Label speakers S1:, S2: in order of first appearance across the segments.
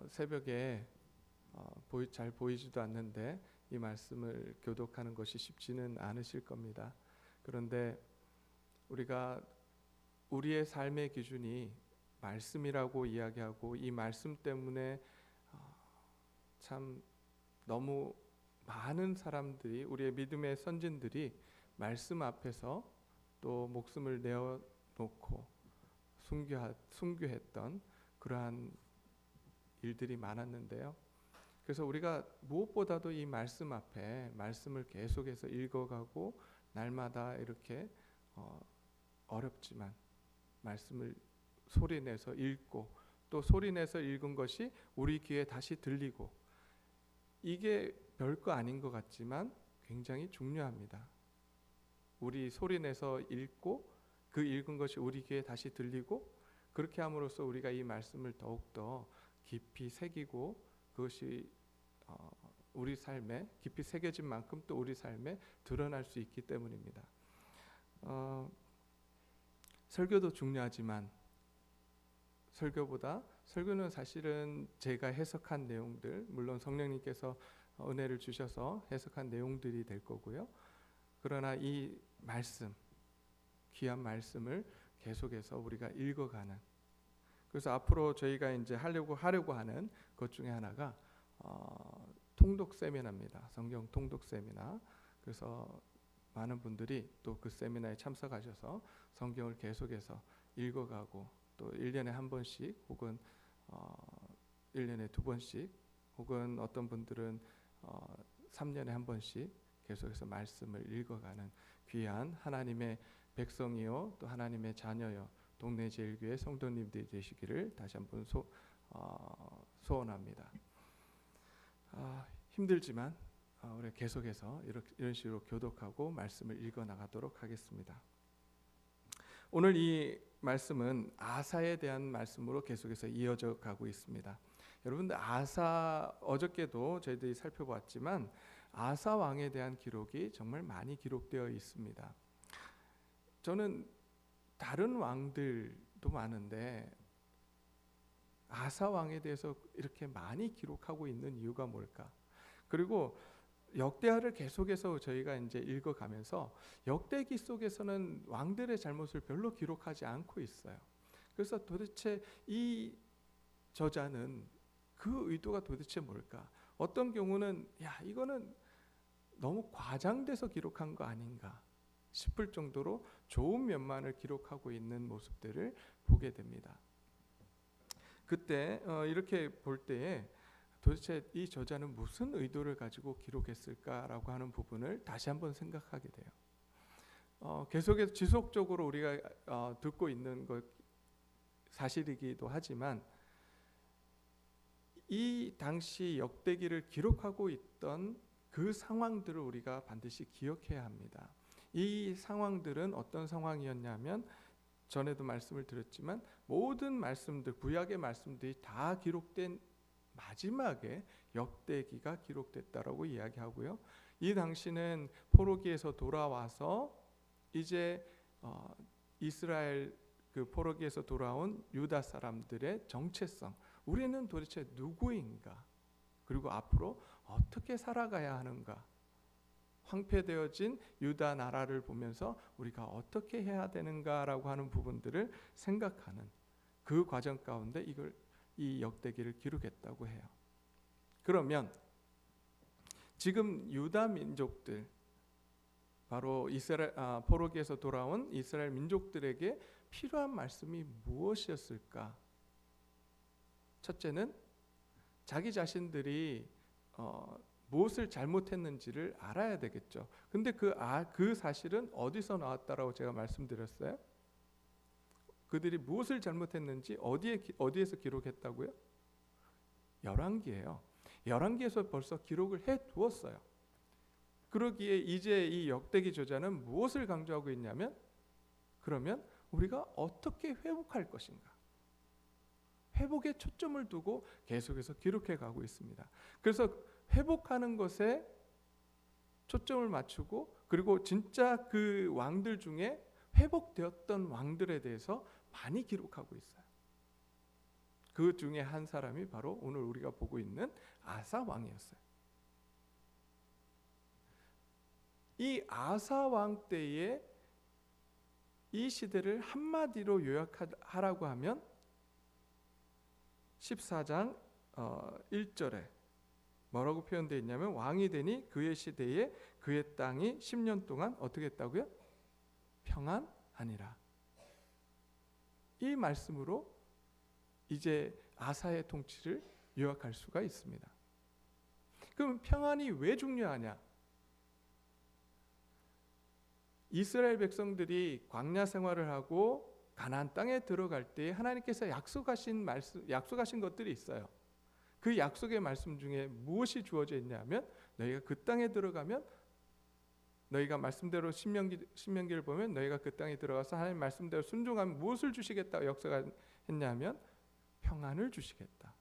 S1: 새벽에 잘 보이지도 않는데 이 말씀을 교독하는 것이 쉽지는 않으실 겁니다. 그런데 우리가 우리의 삶의 기준이 말씀이라고 이야기하고 이 말씀 때문에 참 너무 많은 사람들이, 우리의 믿음의 선진들이 말씀 앞에서 또 목숨을 내어놓고 순교했던 그러한 일들이 많았는데요. 그래서 우리가 무엇보다도 이 말씀 앞에 말씀을 계속해서 읽어가고 날마다 이렇게 어렵지만 말씀을 소리내서 읽고 또 소리내서 읽은 것이 우리 귀에 다시 들리고, 이게 별거 아닌 것 같지만 굉장히 중요합니다. 우리 소리내서 읽고 그 읽은 것이 우리 귀에 다시 들리고, 그렇게 함으로써 우리가 이 말씀을 더욱더 깊이 새기고 그것이 우리 삶에 깊이 새겨진 만큼 또 우리 삶에 드러날 수 있기 때문입니다. 설교도 중요하지만 설교는 사실은 제가 해석한 내용들, 물론 성령님께서 은혜를 주셔서 해석한 내용들이 될 거고요. 그러나 이 말씀, 귀한 말씀을 계속해서 우리가 읽어가는, 그래서 앞으로 저희가 이제 하려고 하는 것 중에 하나가 통독 세미나입니다. 성경 통독 세미나. 그래서 많은 분들이 또 그 세미나에 참석하셔서 성경을 계속해서 읽어가고 또 1년에 한 번씩 혹은 1년에 2번씩 혹은 어떤 분들은 3년에 한 번씩 계속해서 말씀을 읽어가는 귀한 하나님의 백성이요 또 하나님의 자녀요 동네 제일교회 성도님들이 되시기를 다시 한번 소원합니다. 힘들지만 우리 계속해서 이런 식으로 교독하고 말씀을 읽어 나가도록 하겠습니다. 오늘 이 말씀은 아사에 대한 말씀으로 계속해서 이어져 가고 있습니다. 여러분들 어저께도 저희들이 살펴봤지만 아사 왕에 대한 기록이 정말 많이 기록되어 있습니다. 저는 다른 왕들도 많은데 아사 왕에 대해서 이렇게 많이 기록하고 있는 이유가 뭘까? 그리고 역대하를 계속해서 저희가 이제 읽어가면서 역대기 속에서는 왕들의 잘못을 별로 기록하지 않고 있어요. 그래서 도대체 이 저자는 그 의도가 도대체 뭘까? 어떤 경우는 이거는 너무 과장돼서 기록한 거 아닌가 싶을 정도로 좋은 면만을 기록하고 있는 모습들을 보게 됩니다. 그때 이렇게 볼 때에 도대체 이 저자는 무슨 의도를 가지고 기록했을까라고 하는 부분을 다시 한번 생각하게 돼요. 계속해서 지속적으로 우리가 듣고 있는 것 사실이기도 하지만 이 당시 역대기를 기록하고 있던 그 상황들을 우리가 반드시 기억해야 합니다. 이 상황들은 어떤 상황이었냐면 전에도 말씀을 드렸지만 모든 말씀들, 구약의 말씀들이 다 기록된 마지막에 역대기가 기록됐다라고 이야기하고요. 이 당시는 포로기에서 돌아와서 이제 이스라엘 그 포로기에서 돌아온 유다 사람들의 정체성, 우리는 도대체 누구인가? 그리고 앞으로 어떻게 살아가야 하는가? 황폐되어진 유다 나라를 보면서 우리가 어떻게 해야 되는가라고 하는 부분들을 생각하는 그 과정 가운데 이 역대기를 기록했다고 해요. 그러면 지금 유다 민족들, 바로 포로기에서 돌아온 이스라엘 민족들에게 필요한 말씀이 무엇이었을까? 첫째는 자기 자신들이 무엇을 잘못했는지를 알아야 되겠죠. 근데 그 사실은 어디서 나왔다라고 제가 말씀드렸어요? 그들이 무엇을 잘못했는지 어디에서 기록했다고요? 열왕기예요. 열왕기에서 벌써 기록을 해두었어요. 그러기에 이제 이 역대기 저자는 무엇을 강조하고 있냐면, 그러면 우리가 어떻게 회복할 것인가, 회복에 초점을 두고 계속해서 기록해 가고 있습니다. 그래서 회복하는 것에 초점을 맞추고, 그리고 진짜 그 왕들 중에 회복되었던 왕들에 대해서 많이 기록하고 있어요. 그 중에 한 사람이 바로 오늘 우리가 보고 있는 아사 왕이었어요. 이 아사 왕 때에 이 시대를 한마디로 요약하라고 하면 14장 1절에 뭐라고 표현되어 있냐면 왕이 되니 그의 시대에 그의 땅이 10년 동안 어떻게 했다고요? 평안하니라. 이 말씀으로 이제 아사의 통치를 요약할 수가 있습니다. 그럼 평안이 왜 중요하냐? 이스라엘 백성들이 광야 생활을 하고 가나안 땅에 들어갈 때 하나님께서 약속하신 것들이 있어요. 그 약속의 말씀 중에 무엇이 주어져 있냐면 너희가 그 땅에 들어가면 너희가 말씀대로 신명기를 보면 너희가 그 땅에 들어가서 하나님 말씀대로 순종하면 무엇을 주시겠다고 약속했냐면 평안을 주시겠다.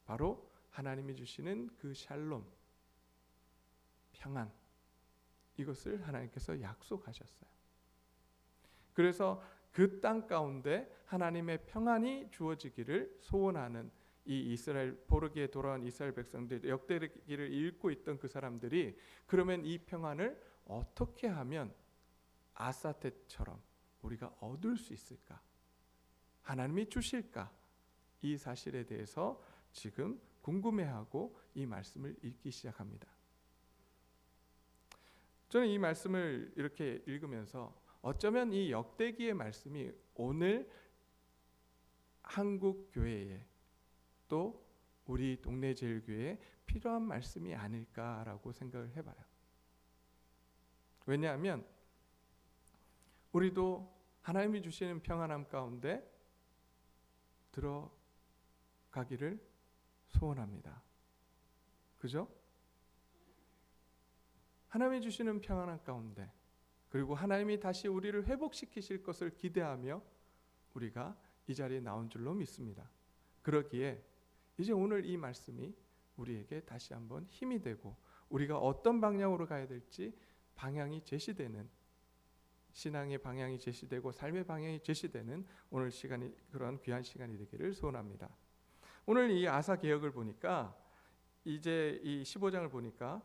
S1: 바로 하나님이 주시는 그 샬롬, 평안, 이것을 하나님께서 약속하셨어요. 그래서 그 땅 가운데 하나님의 평안이 주어지기를 소원하는 이 이스라엘 포로기에 돌아온 이스라엘 백성들, 역대기를 읽고 있던 그 사람들이 그러면 이 평안을 어떻게 하면 아사 때처럼 우리가 얻을 수 있을까? 하나님이 주실까? 이 사실에 대해서 지금 궁금해하고 이 말씀을 읽기 시작합니다. 저는 이 말씀을 이렇게 읽으면서 어쩌면 이 역대기의 말씀이 오늘 한국 교회에 또 우리 동네 제일교회에 필요한 말씀이 아닐까라고 생각을 해봐요. 왜냐하면 우리도 하나님이 주시는 평안함 가운데 들어가기를 소원합니다. 그죠? 하나님이 주시는 평안함 가운데, 그리고 하나님이 다시 우리를 회복시키실 것을 기대하며 우리가 이 자리에 나온 줄로 믿습니다. 그러기에 이제 오늘 이 말씀이 우리에게 다시 한번 힘이 되고 우리가 어떤 방향으로 가야 될지 방향이 제시되는, 신앙의 방향이 제시되고 삶의 방향이 제시되는 오늘 시간이, 그런 귀한 시간이 되기를 소원합니다. 오늘 이 아사 개혁을 보니까 이제 이 15장을 보니까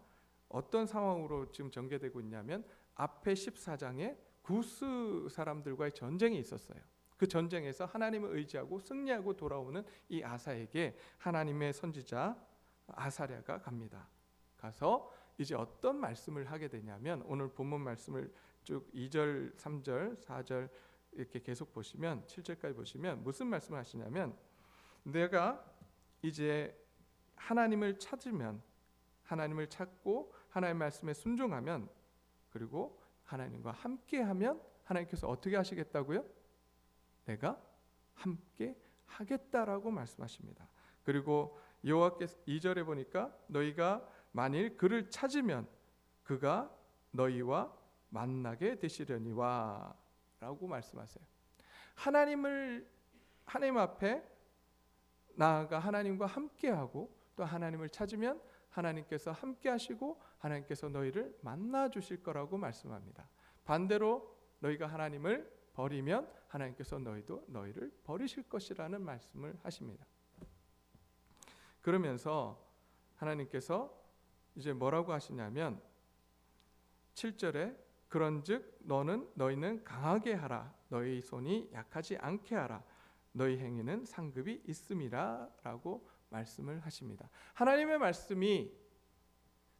S1: 어떤 상황으로 지금 전개되고 있냐면 앞에 14장에 구스 사람들과의 전쟁이 있었어요. 그 전쟁에서 하나님을 의지하고 승리하고 돌아오는 이 아사에게 하나님의 선지자 아사랴가 갑니다. 가서 이제 어떤 말씀을 하게 되냐면 오늘 본문 말씀을 쭉 2절, 3절, 4절 이렇게 계속 보시면 7절까지 보시면 무슨 말씀을 하시냐면 내가 이제 하나님을 찾으면, 하나님을 찾고 하나님의 말씀에 순종하면, 그리고 하나님과 함께하면 하나님께서 어떻게 하시겠다고요? 내가 함께 하겠다라고 말씀하십니다. 그리고 여호와께서 2절에 보니까 너희가 만일 그를 찾으면 그가 너희와 만나게 되시려니와 라고 말씀하세요. 하나님 앞에 나아가 하나님과 함께하고 또 하나님을 찾으면 하나님께서 함께 하시고 하나님께서 너희를 만나 주실 거라고 말씀합니다. 반대로 너희가 하나님을 버리면 하나님께서 너희를 버리실 것이라는 말씀을 하십니다. 그러면서 하나님께서 이제 뭐라고 하시냐면 7절에 그런즉 너희는 강하게 하라, 너희 손이 약하지 않게 하라, 너희 행위는 상급이 있음이라 라고 말씀을 하십니다. 하나님의 말씀이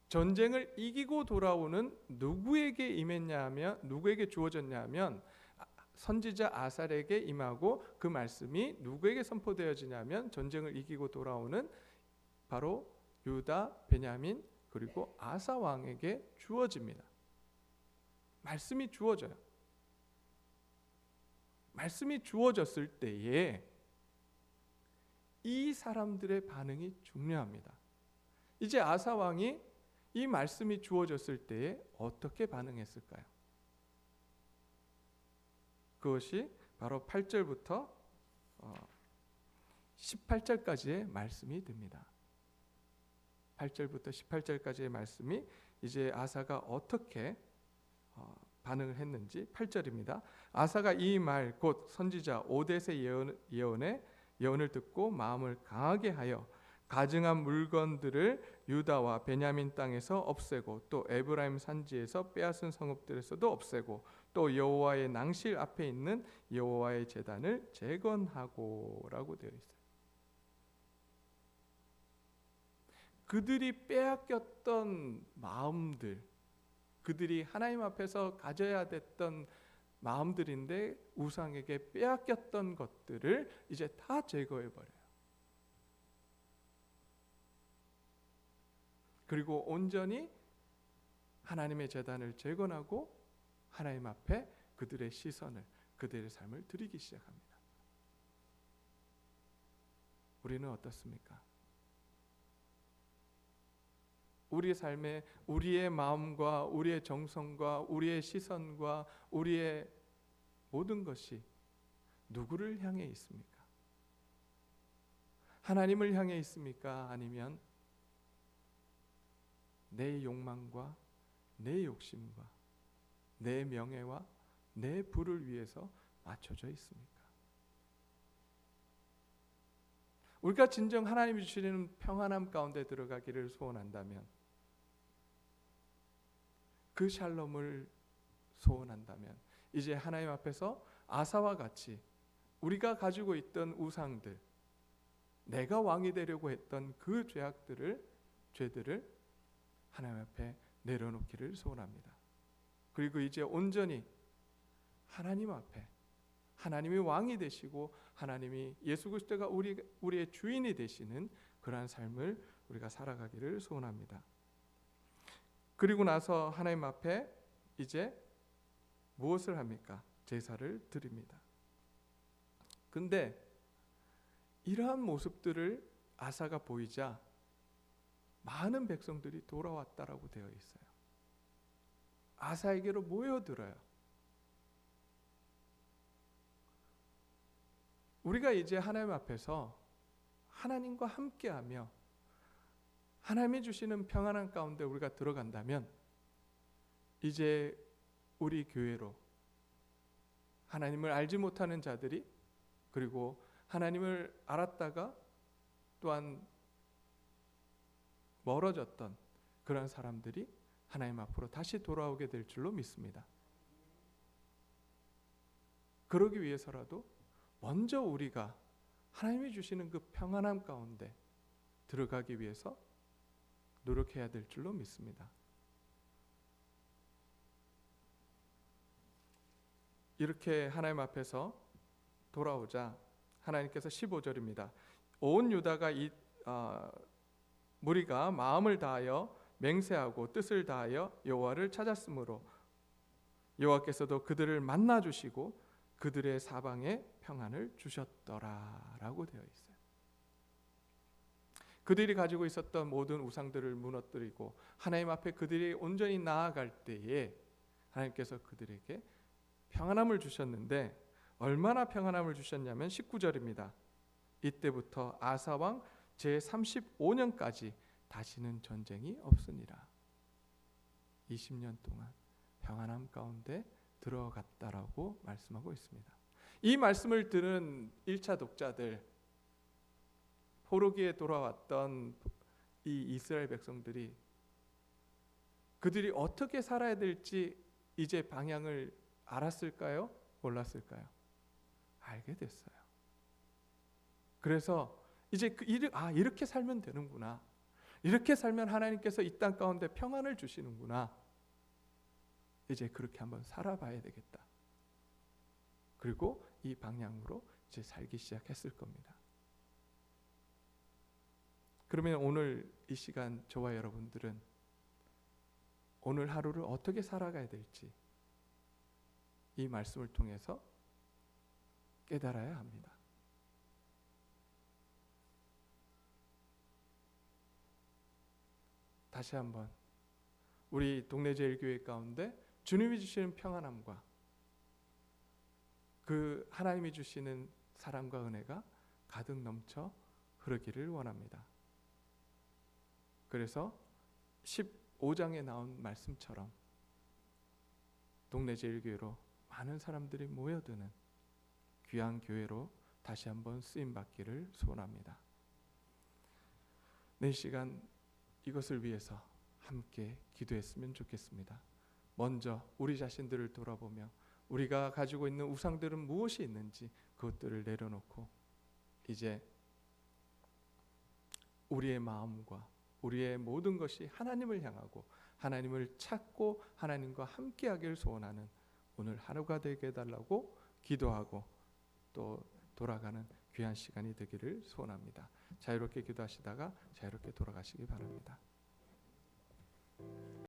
S1: 전쟁을 이기고 돌아오는 누구에게 임했냐면, 누구에게 주어졌냐면 선지자 아사랴에게 임하고 그 말씀이 누구에게 선포되어지냐면 전쟁을 이기고 돌아오는 바로 유다, 베냐민 그리고 아사 왕에게 주어집니다. 말씀이 주어져요. 말씀이 주어졌을 때에 이 사람들의 반응이 중요합니다. 이제 아사 왕이 이 말씀이 주어졌을 때에 어떻게 반응했을까요? 그것이 바로 8절부터 18절까지의 말씀이 됩니다. 8절부터 18절까지의 말씀이 이제 아사가 어떻게 반응을 했는지 8절입니다. 아사가 이 말 곧 선지자 오뎃의 예언에 예언을 듣고 마음을 강하게 하여 가증한 물건들을 유다와 베냐민 땅에서 없애고 또 에브라임 산지에서 빼앗은 성읍들에서도 없애고 또 여호와의 낭실 앞에 있는 여호와의 제단을 재건하고라고 되어 있어요. 그들이 빼앗겼던 마음들, 그들이 하나님 앞에서 가져야 됐던 마음들인데 우상에게 빼앗겼던 것들을 이제 다 제거해 버려요. 그리고 온전히 하나님의 제단을 재건하고 하나님 앞에 그들의 시선을, 그들의 삶을 드리기 시작합니다. 우리는 어떻습니까? 우리의 삶에 우리의 마음과 우리의 정성과 우리의 시선과 우리의 모든 것이 누구를 향해 있습니까? 하나님을 향해 있습니까? 아니면 내 욕망과 내 욕심과 내 명예와 내 부를 위해서 맞춰져 있습니까? 우리가 진정 하나님이 주시는 평안함 가운데 들어가기를 소원한다면, 그 샬롬을 소원한다면 이제 하나님 앞에서 아사와 같이 우리가 가지고 있던 우상들, 내가 왕이 되려고 했던 그 죄들을 하나님 앞에 내려놓기를 소원합니다. 그리고 이제 온전히 하나님 앞에 하나님이 왕이 되시고 하나님이 예수 그리스도가 우리의 주인이 되시는 그러한 삶을 우리가 살아가기를 소원합니다. 그리고 나서 하나님 앞에 이제 무엇을 합니까? 제사를 드립니다. 근데 이러한 모습들을 아사가 보이자 많은 백성들이 돌아왔다라고 되어 있어요. 아사에게로 모여들어요. 우리가 이제 하나님 앞에서 하나님과 함께하며 하나님이 주시는 평안한 가운데 우리가 들어간다면 이제 우리 교회로 하나님을 알지 못하는 자들이, 그리고 하나님을 알았다가 또한 멀어졌던 그런 사람들이 하나님 앞으로 다시 돌아오게 될 줄로 믿습니다. 그러기 위해서라도 먼저 우리가 하나님이 주시는 그 평안함 가운데 들어가기 위해서 노력해야 될 줄로 믿습니다. 이렇게 하나님 앞에서 돌아오자 하나님께서 15절입니다. 온 유다가 무리가 마음을 다하여 맹세하고 뜻을 다하여 여호와를 찾았으므로 여호와께서도 그들을 만나 주시고 그들의 사방에 평안을 주셨더라라고 되어 있어요. 그들이 가지고 있었던 모든 우상들을 무너뜨리고 하나님 앞에 그들이 온전히 나아갈 때에 하나님께서 그들에게 평안함을 주셨는데, 얼마나 평안함을 주셨냐면 19절입니다. 이때부터 아사왕 제35년까지 다시는 전쟁이 없으니라. 20년 동안 평안함 가운데 들어갔다라고 말씀하고 있습니다. 이 말씀을 들은 1차 독자들, 포로기에 돌아왔던 이 이스라엘 백성들이 그들이 어떻게 살아야 될지 이제 방향을 알았을까요? 몰랐을까요? 알게 됐어요. 그래서 이제 이렇게 살면 되는구나. 이렇게 살면 하나님께서 이 땅 가운데 평안을 주시는구나. 이제 그렇게 한번 살아봐야 되겠다. 그리고 이 방향으로 이제 살기 시작했을 겁니다. 그러면 오늘 이 시간 저와 여러분들은 오늘 하루를 어떻게 살아가야 될지 이 말씀을 통해서 깨달아야 합니다. 다시 한번 우리 동네 제일교회 가운데 주님이 주시는 평안함과 그 하나님이 주시는 사랑과 은혜가 가득 넘쳐 흐르기를 원합니다. 그래서 15장에 나온 말씀처럼 동네 제일교회로 많은 사람들이 모여드는 귀한 교회로 다시 한번 쓰임 받기를 소원합니다. 내 시간 이것을 위해서 함께 기도했으면 좋겠습니다. 먼저 우리 자신들을 돌아보며 우리가 가지고 있는 우상들은 무엇이 있는지 그것들을 내려놓고 이제 우리의 마음과 우리의 모든 것이 하나님을 향하고 하나님을 찾고 하나님과 함께하기를 소원하는 오늘 하루가 되게 해달라고 기도하고 또 돌아가는 귀한 시간이 되기를 소원합니다. 자유롭게 기도하시다가 자유롭게 돌아가시기 바랍니다.